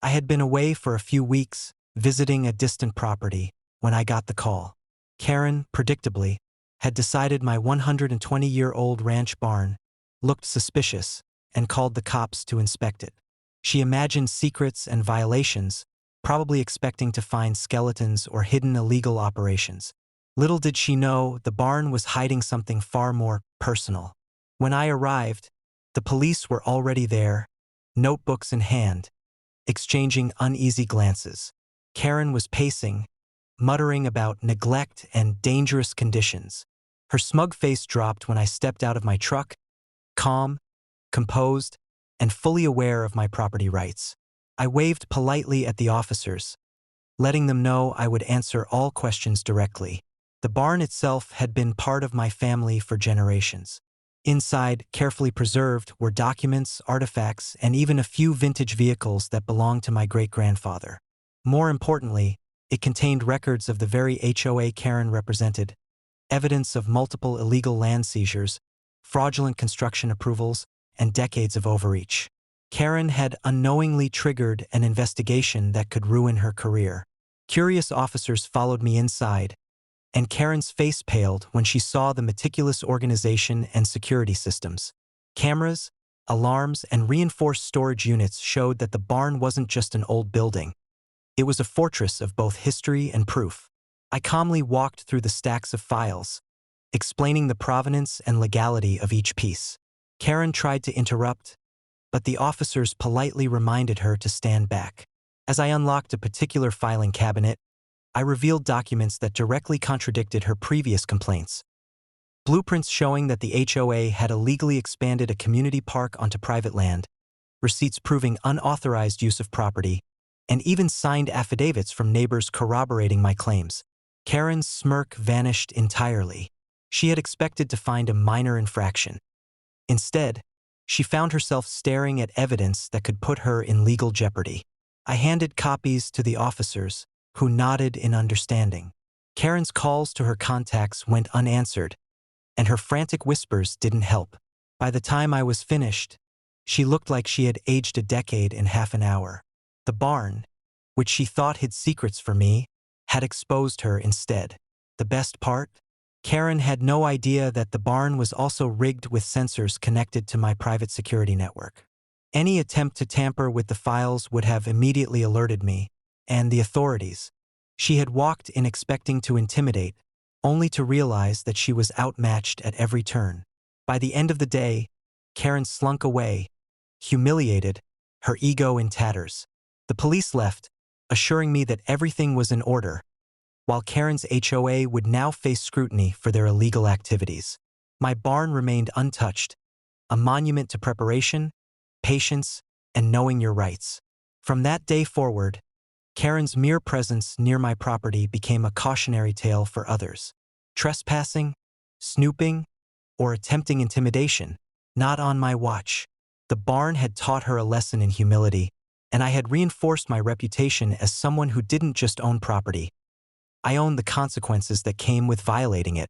I had been away for a few weeks, visiting a distant property, when I got the call. Karen, predictably, had decided my 120-year-old ranch barn looked suspicious and called the cops to inspect it. She imagined secrets and violations, probably expecting to find skeletons or hidden illegal operations. Little did she know the barn was hiding something far more personal. When I arrived, the police were already there, notebooks in hand, exchanging uneasy glances. Karen was pacing, muttering about neglect and dangerous conditions. Her smug face dropped when I stepped out of my truck, calm, composed, and fully aware of my property rights. I waved politely at the officers, letting them know I would answer all questions directly. The barn itself had been part of my family for generations. Inside, carefully preserved, were documents, artifacts, and even a few vintage vehicles that belonged to my great-grandfather. More importantly, it contained records of the very HOA Karen represented, evidence of multiple illegal land seizures, fraudulent construction approvals, and decades of overreach. Karen had unknowingly triggered an investigation that could ruin her career. Curious officers followed me inside, and Karen's face paled when she saw the meticulous organization and security systems. Cameras, alarms, and reinforced storage units showed that the barn wasn't just an old building. It was a fortress of both history and proof. I calmly walked through the stacks of files, explaining the provenance and legality of each piece. Karen tried to interrupt, but the officers politely reminded her to stand back. As I unlocked a particular filing cabinet, I revealed documents that directly contradicted her previous complaints. Blueprints showing that the HOA had illegally expanded a community park onto private land, receipts proving unauthorized use of property, and even signed affidavits from neighbors corroborating my claims. Karen's smirk vanished entirely. She had expected to find a minor infraction. Instead, she found herself staring at evidence that could put her in legal jeopardy. I handed copies to the officers, who nodded in understanding. Karen's calls to her contacts went unanswered, and her frantic whispers didn't help. By the time I was finished, she looked like she had aged a decade in half an hour. The barn, which she thought hid secrets for me, had exposed her instead. The best part? Karen had no idea that the barn was also rigged with sensors connected to my private security network. Any attempt to tamper with the files would have immediately alerted me, and the authorities. She had walked in expecting to intimidate, only to realize that she was outmatched at every turn. By the end of the day, Karen slunk away, humiliated, her ego in tatters. The police left, assuring me that everything was in order, while Karen's HOA would now face scrutiny for their illegal activities. My barn remained untouched, a monument to preparation, patience, and knowing your rights. From that day forward, Karen's mere presence near my property became a cautionary tale for others. Trespassing, snooping, or attempting intimidation, not on my watch. The barn had taught her a lesson in humility, and I had reinforced my reputation as someone who didn't just own property. I owned the consequences that came with violating it.